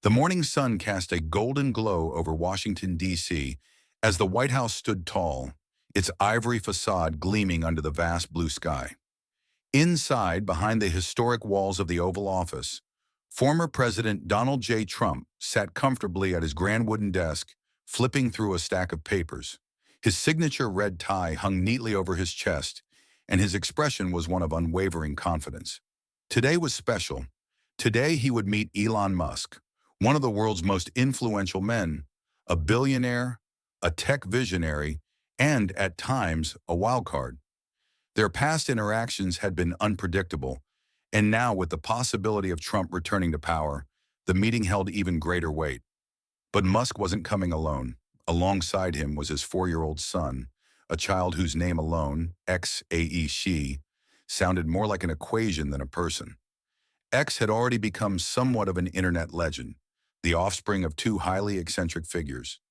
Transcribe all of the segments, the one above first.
The morning sun cast a golden glow over Washington, D.C. as the White House stood tall, its ivory facade gleaming under the vast blue sky. Inside, behind the historic walls of the Oval Office, former President Donald J. Trump sat comfortably at his grand wooden desk, flipping through a stack of papers. His signature red tie hung neatly over his chest, and his expression was one of unwavering confidence. Today was special. Today he would meet Elon Musk, one of the world's most influential men, a billionaire, a tech visionary, and, at times, a wildcard. Their past interactions had been unpredictable, and now, with the possibility of Trump returning to power, the meeting held even greater weight. But Musk wasn't coming alone. Alongside him was his 4-year-old son, a child whose name alone, X Æ A-Xii, sounded more like an equation than a person. X had already become somewhat of an internet legend, the offspring of two highly eccentric figures,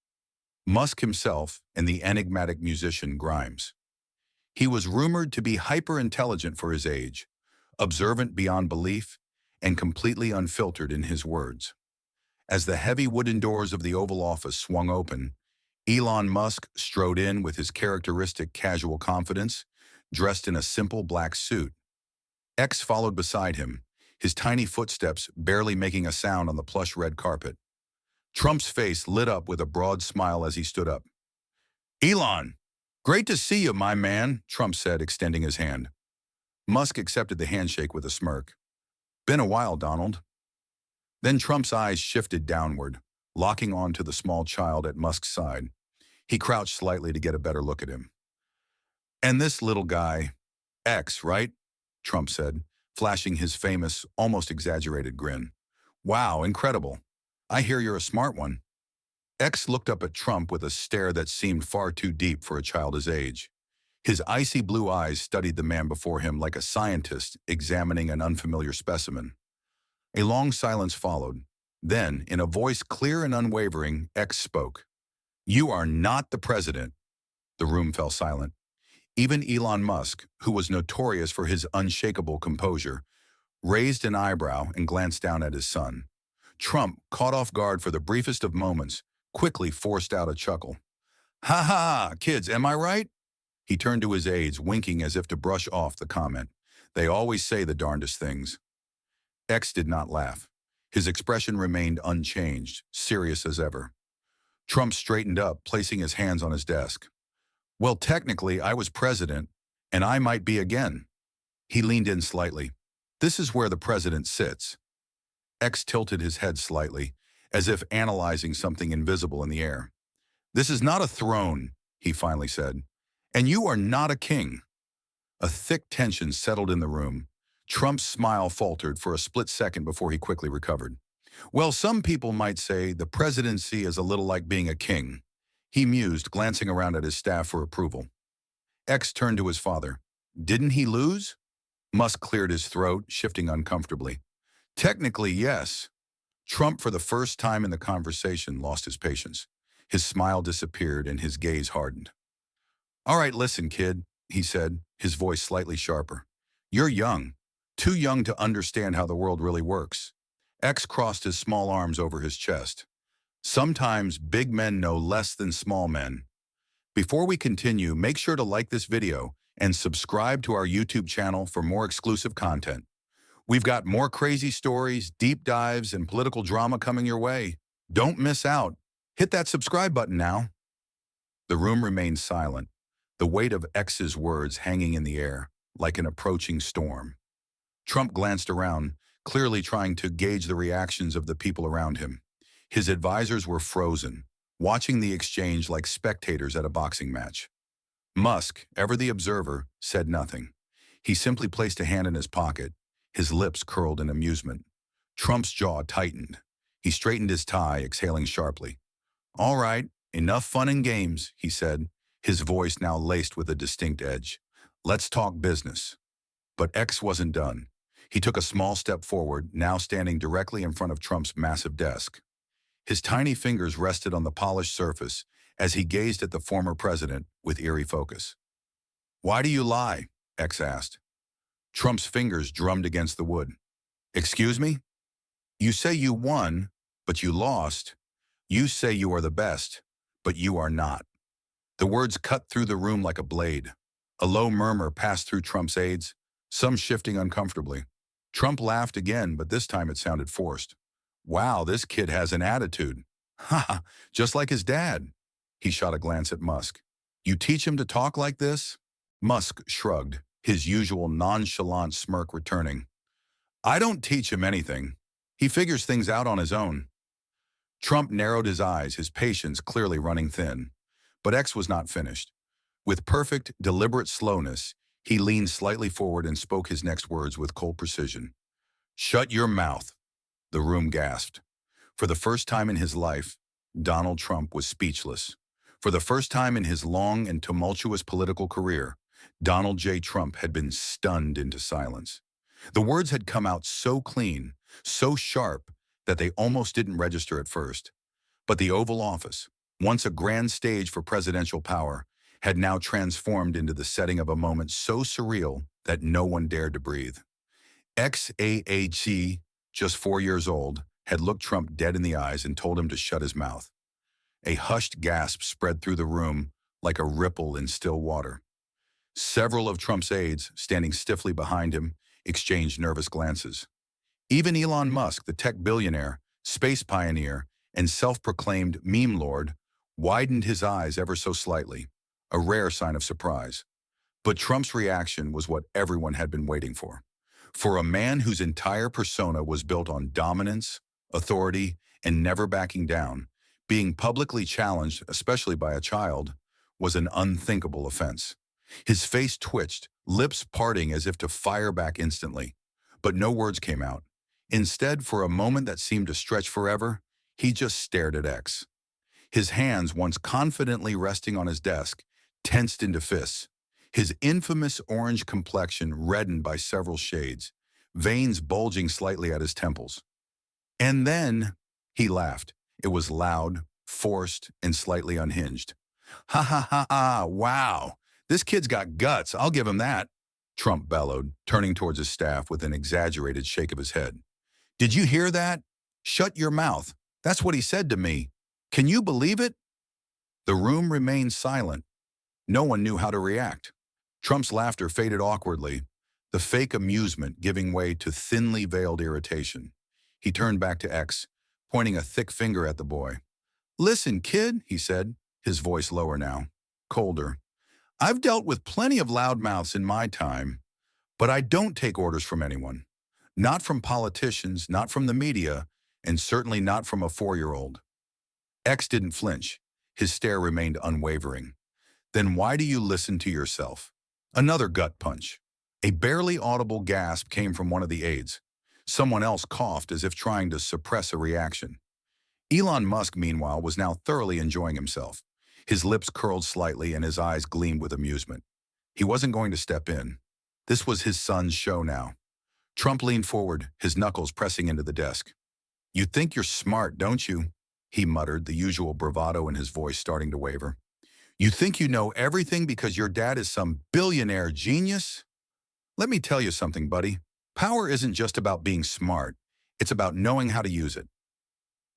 Musk himself and the enigmatic musician Grimes. He was rumored to be hyper-intelligent for his age, observant beyond belief, and completely unfiltered in his words. As the heavy wooden doors of the Oval Office swung open, Elon Musk strode in with his characteristic casual confidence, dressed in a simple black suit. X followed beside him, his tiny footsteps barely making a sound on the plush red carpet. Trump's face lit up with a broad smile as he stood up. "Elon, great to see you, my man," Trump said, extending his hand. Musk accepted the handshake with a smirk. "Been a while, Donald." Then Trump's eyes shifted downward, locking on to the small child at Musk's side. He crouched slightly to get a better look at him. "And this little guy, X, right?" Trump said, flashing his famous, almost exaggerated grin. "Wow, incredible. I hear you're a smart one." X looked up at Trump with a stare that seemed far too deep for a child his age. His icy blue eyes studied the man before him like a scientist examining an unfamiliar specimen. A long silence followed. Then, in a voice clear and unwavering, X spoke. "You are not the president." The room fell silent. Even Elon Musk, who was notorious for his unshakable composure, raised an eyebrow and glanced down at his son. Trump, caught off guard for the briefest of moments, quickly forced out a chuckle. "Ha ha, kids, am I right?" He turned to his aides, winking as if to brush off the comment. "They always say the darndest things." X did not laugh. His expression remained unchanged, serious as ever. Trump straightened up, placing his hands on his desk. "Well, technically, I was president, and I might be again." He leaned in slightly. "This is where the president sits." X tilted his head slightly, as if analyzing something invisible in the air. "This is not a throne," he finally said, "and you are not a king." A thick tension settled in the room. Trump's smile faltered for a split second before he quickly recovered. "Well, some people might say the presidency is a little like being a king," he mused, glancing around at his staff for approval. X turned to his father. "Didn't he lose?" Musk cleared his throat, shifting uncomfortably. "Technically, yes." Trump, for the first time in the conversation, lost his patience. His smile disappeared and his gaze hardened. "All right, listen, kid," he said, his voice slightly sharper. "You're young, too young to understand how the world really works." X crossed his small arms over his chest. "Sometimes big men know less than small men." Before we continue, make sure to like this video and subscribe to our YouTube channel for more exclusive content. We've got more crazy stories, deep dives, and political drama coming your way. Don't miss out. Hit that subscribe button now. The room remained silent, the weight of X's words hanging in the air, like an approaching storm. Trump glanced around, clearly trying to gauge the reactions of the people around him. His advisors were frozen, watching the exchange like spectators at a boxing match. Musk, ever the observer, said nothing. He simply placed a hand in his pocket, his lips curled in amusement. Trump's jaw tightened. He straightened his tie, exhaling sharply. "All right, enough fun and games," he said, his voice now laced with a distinct edge. "Let's talk business." But X wasn't done. He took a small step forward, now standing directly in front of Trump's massive desk. His tiny fingers rested on the polished surface as he gazed at the former president with eerie focus. "Why do you lie?" X asked. Trump's fingers drummed against the wood. "Excuse me? You say you won, But you lost. You say you are the best, but you are not. The words cut through the room like a blade. A low murmur passed through Trump's aides, some shifting uncomfortably. Trump laughed again, but this time it sounded forced. Wow, this kid has an attitude. Ha ha, just like his dad. He shot a glance at Musk. You teach him to talk like this? Musk shrugged, his usual nonchalant smirk returning. I don't teach him anything. He figures things out on his own. Trump narrowed his eyes, his patience clearly running thin. But X was not finished. With perfect, deliberate slowness, he leaned slightly forward and spoke his next words with cold precision. Shut your mouth. The room gasped. For the first time in his life, Donald Trump was speechless. For the first time in his long and tumultuous political career, Donald J. Trump had been stunned into silence. The words had come out so clean, so sharp, that they almost didn't register at first. But the Oval Office, once a grand stage for presidential power, had now transformed into the setting of a moment so surreal that no one dared to breathe. X Æ A-Xii, just 4 years old, had looked Trump dead in the eyes and told him to shut his mouth. A hushed gasp spread through the room like a ripple in still water. Several of Trump's aides, standing stiffly behind him, exchanged nervous glances. Even Elon Musk, the tech billionaire, space pioneer, and self-proclaimed meme lord, widened his eyes ever so slightly, a rare sign of surprise. But Trump's reaction was what everyone had been waiting for. For a man whose entire persona was built on dominance, authority, and never backing down, being publicly challenged, especially by a child, was an unthinkable offense. His face twitched, lips parting as if to fire back instantly. But no words came out. Instead, for a moment that seemed to stretch forever, he just stared at X. His hands, once confidently resting on his desk, tensed into fists. His infamous orange complexion reddened by several shades, veins bulging slightly at his temples. And then, he laughed. It was loud, forced, and slightly unhinged. Ha ha ha ha, wow. This kid's got guts, I'll give him that, Trump bellowed, turning towards his staff with an exaggerated shake of his head. Did you hear that? Shut your mouth. That's what he said to me. Can you believe it? The room remained silent. No one knew how to react. Trump's laughter faded awkwardly, the fake amusement giving way to thinly veiled irritation. He turned back to X, pointing a thick finger at the boy. Listen, kid, he said, his voice lower now, colder. I've dealt with plenty of loudmouths in my time, but I don't take orders from anyone. Not from politicians, not from the media, and certainly not from a 4-year-old. X didn't flinch. His stare remained unwavering. Then why do you listen to yourself? Another gut punch. A barely audible gasp came from one of the aides. Someone else coughed as if trying to suppress a reaction. Elon Musk, meanwhile, was now thoroughly enjoying himself. His lips curled slightly and his eyes gleamed with amusement. He wasn't going to step in. This was his son's show now. Trump leaned forward, his knuckles pressing into the desk. You think you're smart, don't you? He muttered, the usual bravado in his voice starting to waver. You think you know everything because your dad is some billionaire genius? Let me tell you something, buddy. Power isn't just about being smart. It's about knowing how to use it.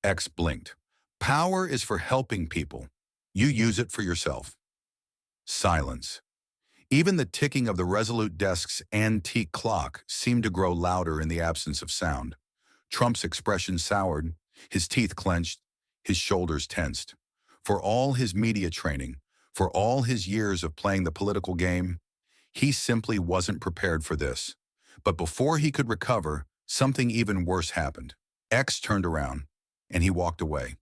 X blinked. Power is for helping people. You use it for yourself. Silence. Even the ticking of the Resolute desk's antique clock seemed to grow louder in the absence of sound. Trump's expression soured, his teeth clenched, his shoulders tensed. For all his media training, for all his years of playing the political game, he simply wasn't prepared for this. But before he could recover, something even worse happened. X turned around, and he walked away.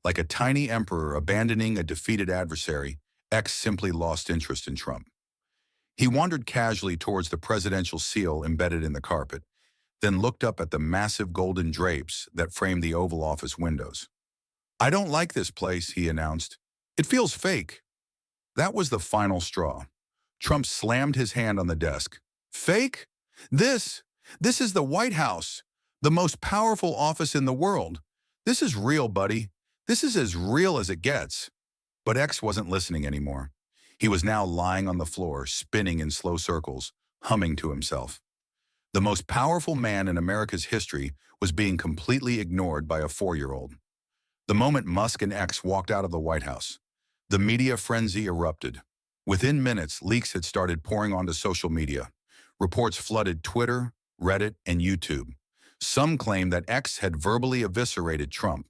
Like a tiny emperor abandoning a defeated adversary, X simply lost interest in Trump. He wandered casually towards the presidential seal embedded in the carpet, then looked up at the massive golden drapes that framed the Oval Office windows. I don't like this place, he announced. It feels fake. That was the final straw. Trump slammed his hand on the desk. Fake? This is the White House, the most powerful office in the world. This is real, buddy. This is as real as it gets. But X wasn't listening anymore. He was now lying on the floor, spinning in slow circles, humming to himself. The most powerful man in America's history was being completely ignored by a 4-year-old. The moment Musk and X walked out of the White House, the media frenzy erupted. Within minutes, leaks had started pouring onto social media. Reports flooded Twitter, Reddit, and YouTube. Some claimed that X had verbally eviscerated Trump.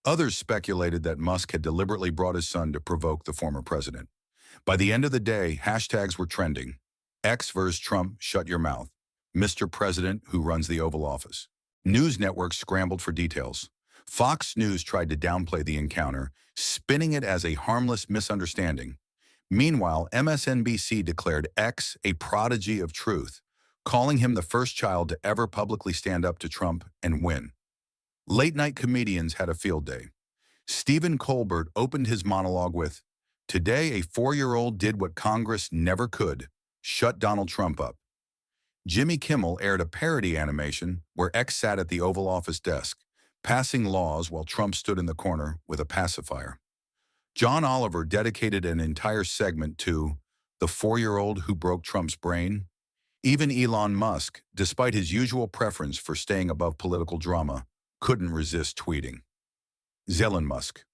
Others speculated that Musk had deliberately brought his son to provoke the former president. By the end of the day, hashtags were trending. X versus Trump, shut your mouth. Mr. President, who runs the Oval Office. News networks scrambled for details. Fox News tried to downplay the encounter, spinning it as a harmless misunderstanding. Meanwhile, MSNBC declared X a prodigy of truth, calling him the first child to ever publicly stand up to Trump and win. Late-night comedians had a field day. Stephen Colbert opened his monologue with, "Today, a 4-year-old did what Congress never could, shut Donald Trump up." Jimmy Kimmel aired a parody animation where X sat at the Oval Office desk, passing laws while Trump stood in the corner with a pacifier. John Oliver dedicated an entire segment to the 4-year-old who broke Trump's brain. Even Elon Musk, despite his usual preference for staying above political drama, couldn't resist tweeting. Elon Musk,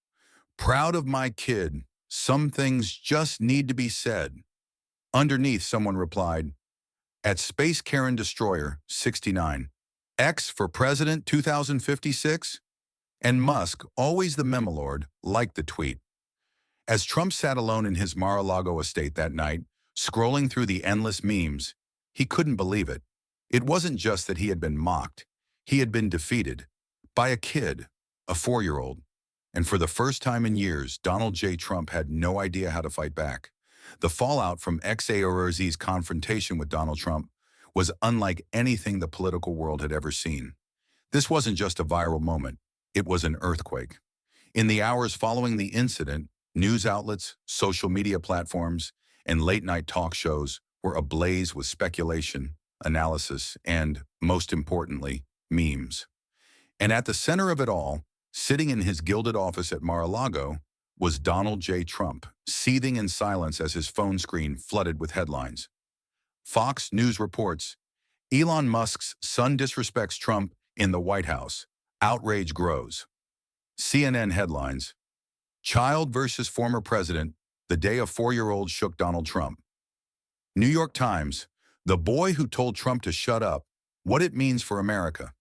proud of my kid, some things just need to be said. Underneath, someone replied, at Space Karen Destroyer, 69, X for President 2056? And Musk, always the memolord, liked the tweet. As Trump sat alone in his Mar-a-Lago estate that night, scrolling through the endless memes, he couldn't believe it. It wasn't just that he had been mocked. He had been defeated by a kid, a 4-year-old. And for the first time in years, Donald J. Trump had no idea how to fight back. The fallout from X Æ A-X'ii's confrontation with Donald Trump was unlike anything the political world had ever seen. This wasn't just a viral moment. It was an earthquake. In the hours following the incident, news outlets, social media platforms, and late-night talk shows were ablaze with speculation, analysis, and, most importantly, memes. And at the center of it all, sitting in his gilded office at Mar-a-Lago, was Donald J. Trump, seething in silence as his phone screen flooded with headlines. Fox News reports, Elon Musk's son disrespects Trump in the White House. Outrage grows. CNN headlines, child versus former president, the day a 4-year-old shook Donald Trump. New York Times, the boy who told Trump to shut up, what it means for America.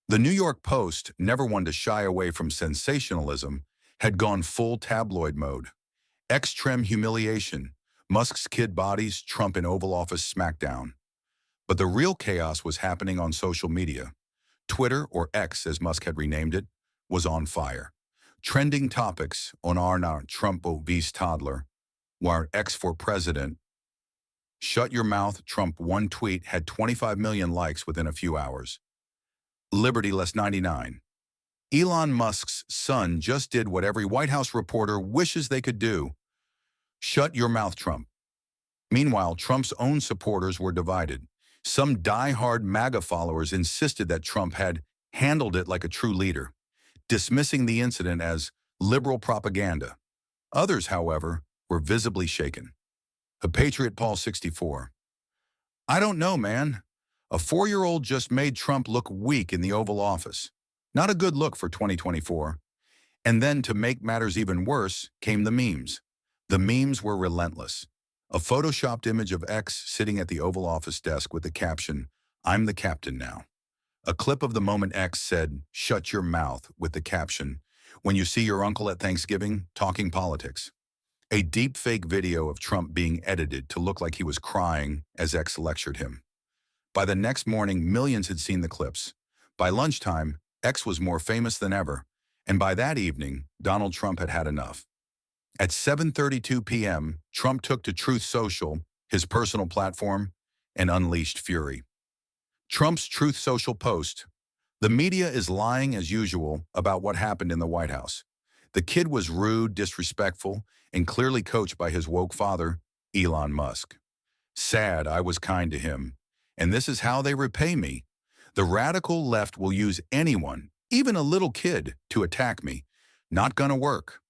The New York Post, never one to shy away from sensationalism, had gone full tabloid mode. Extreme humiliation, Musk's kid bodies, Trump in Oval Office smackdown. But the real chaos was happening on social media. Twitter, or X as Musk had renamed it, was on fire. Trending topics on our Trump vs. toddler, were X for president. Shut your mouth, Trump one tweet had 25 million likes within a few hours. Liberty less 99. Elon Musk's son just did what every White House reporter wishes they could do. Shut your mouth, Trump. Meanwhile, Trump's own supporters were divided. Some die-hard MAGA followers insisted that Trump had handled it like a true leader, dismissing the incident as liberal propaganda. Others, however, were visibly shaken. A Patriot Paul 64. I don't know, man. A 4-year-old just made Trump look weak in the Oval Office. Not a good look for 2024. And then, to make matters even worse, came the memes. The memes were relentless. A photoshopped image of X sitting at the Oval Office desk with the caption, I'm the captain now. A clip of the moment X said, shut your mouth, with the caption, when you see your uncle at Thanksgiving, talking politics. A deep-fake video of Trump being edited to look like he was crying as X lectured him. By the next morning, millions had seen the clips. By lunchtime, X was more famous than ever, and by that evening, Donald Trump had had enough. At 7:32 p.m., Trump took to Truth Social, his personal platform, and unleashed fury. Trump's Truth Social post, the media is lying as usual about what happened in the White House. The kid was rude, disrespectful, and clearly coached by his woke father, Elon Musk. Sad I was kind to him, and this is how they repay me. The radical left will use anyone, even a little kid, to attack me. Not gonna work.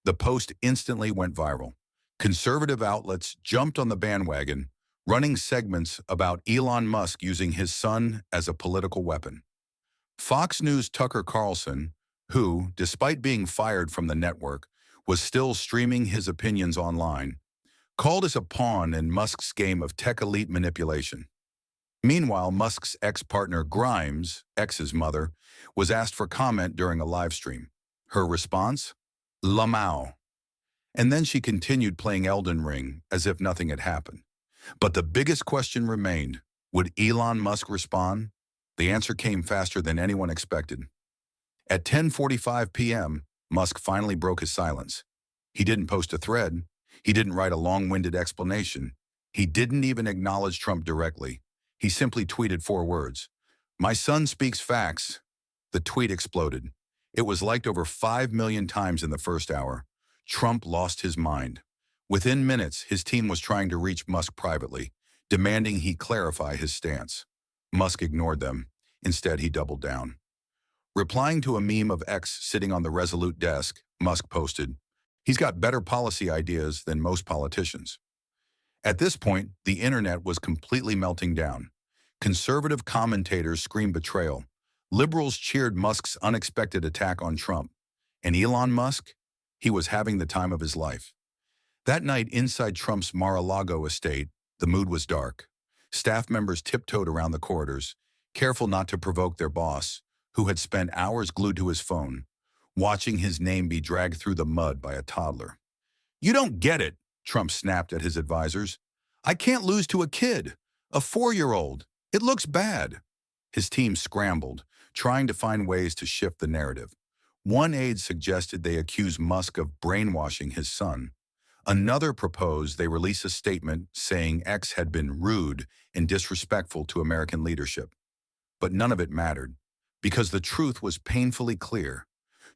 The post instantly went viral. Conservative outlets jumped on the bandwagon, running segments about Elon Musk using his son as a political weapon. Fox News' Tucker Carlson, who, despite being fired from the network, was still streaming his opinions online, called us a pawn in Musk's game of tech elite manipulation. Meanwhile, Musk's ex-partner Grimes, X's mother, was asked for comment during a live stream. Her response? Lamau. And then she continued playing Elden Ring as if nothing had happened. But the biggest question remained, would Elon Musk respond? The answer came faster than anyone expected. At 10:45 p.m., Musk finally broke his silence. He didn't post a thread. He didn't write a long-winded explanation. He didn't even acknowledge Trump directly. He simply tweeted 4 words. "My son speaks facts." The tweet exploded. It was liked over 5 million times in the first hour. Trump lost his mind. Within minutes, his team was trying to reach Musk privately, demanding he clarify his stance. Musk ignored them. Instead, he doubled down. Replying to a meme of X sitting on the Resolute desk, Musk posted, "He's got better policy ideas than most politicians." At this point, the internet was completely melting down. Conservative commentators screamed betrayal. Liberals cheered Musk's unexpected attack on Trump. And Elon Musk? He was having the time of his life. That night, inside Trump's Mar-a-Lago estate, the mood was dark. Staff members tiptoed around the corridors, careful not to provoke their boss, who had spent hours glued to his phone, watching his name be dragged through the mud by a toddler. "You don't get it," Trump snapped at his advisors. "I can't lose to a kid, a 4-year-old. It looks bad." His team scrambled, trying to find ways to shift the narrative. One aide suggested they accuse Musk of brainwashing his son. Another proposed they release a statement saying X had been rude and disrespectful to American leadership. But none of it mattered, because the truth was painfully clear.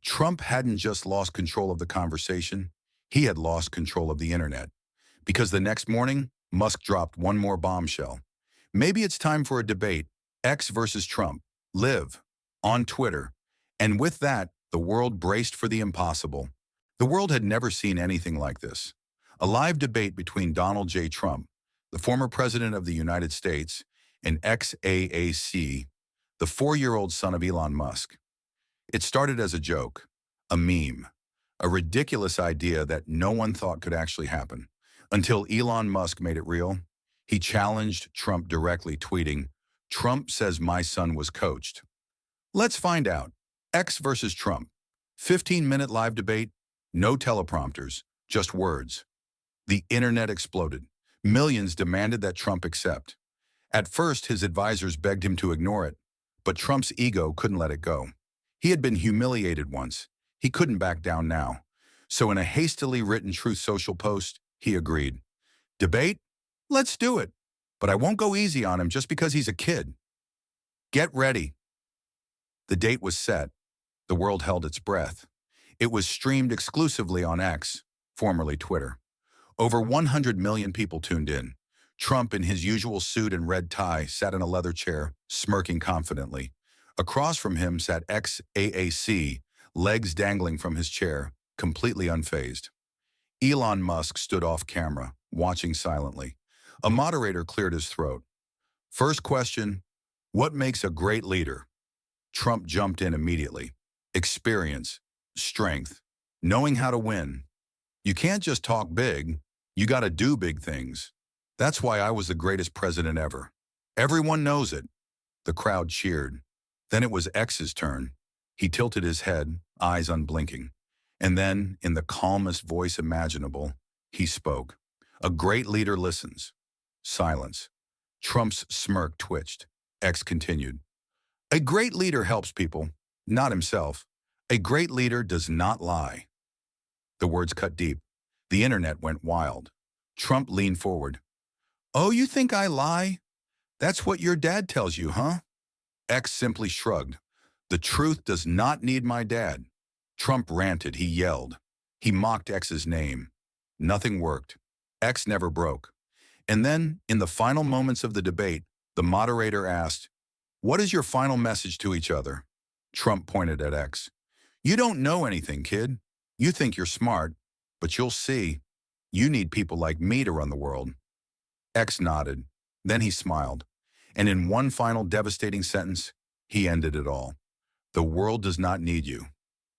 Trump hadn't just lost control of the conversation, he had lost control of the internet. Because the next morning, Musk dropped one more bombshell. Maybe it's time for a debate, X versus Trump, live, on Twitter. And with that, the world braced for the impossible. The world had never seen anything like this. A live debate between Donald J. Trump, the former president of the United States, and X Æ A-Xii, the 4-year-old son of Elon Musk. It started as a joke, a meme, a ridiculous idea that no one thought could actually happen, until Elon Musk made it real. He challenged Trump directly, tweeting, "Trump says my son was coached." Let's find out. X versus Trump. 15-minute live debate, no teleprompters, just words. The internet exploded. Millions demanded that Trump accept. At first, his advisors begged him to ignore it, but Trump's ego couldn't let it go. He had been humiliated once. He couldn't back down now. So in a hastily written Truth Social post, he agreed. "Debate? Let's do it. But I won't go easy on him just because he's a kid. Get ready." The date was set. The world held its breath. It was streamed exclusively on X, formerly Twitter. Over 100 million people tuned in. Trump, in his usual suit and red tie, sat in a leather chair, smirking confidently. Across from him sat X Æ A-Xii, legs dangling from his chair, completely unfazed. Elon Musk stood off camera, watching silently. A moderator cleared his throat. "First question, what makes a great leader?" Trump jumped in immediately. "Experience, strength, knowing how to win. You can't just talk big, you gotta do big things. That's why I was the greatest president ever. Everyone knows it." The crowd cheered. Then it was X's turn. He tilted his head, eyes unblinking. And then, in the calmest voice imaginable, he spoke. "A great leader listens." Silence. Trump's smirk twitched. X continued. "A great leader helps people, not himself. A great leader does not lie." The words cut deep. The internet went wild. Trump leaned forward. "Oh, you think I lie? That's what your dad tells you, huh?" X simply shrugged. "The truth does not need my dad." Trump ranted, he yelled. He mocked X's name. Nothing worked. X never broke. And then, in the final moments of the debate, the moderator asked, "What is your final message to each other?" Trump pointed at X. "You don't know anything, kid. You think you're smart, but you'll see. You need people like me to run the world." X nodded. Then he smiled. And in one final devastating sentence, he ended it all. The world does not need you.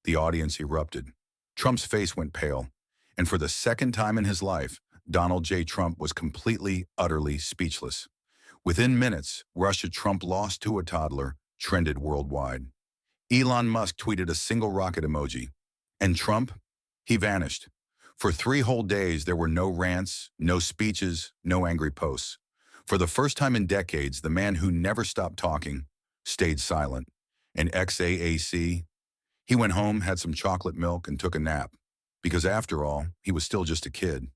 The audience erupted. Trump's face went pale. And for the second time in his life, Donald J. Trump was completely, utterly speechless. Within minutes, Russia Trump lost to a toddler trended worldwide. Elon Musk tweeted a single rocket emoji. And Trump? He vanished. For 3 whole days, there were no rants, no speeches, no angry posts. For the first time in decades, the man who never stopped talking stayed silent. And X Æ A-Xii, he went home, had some chocolate milk, and took a nap. Because after all, he was still just a kid.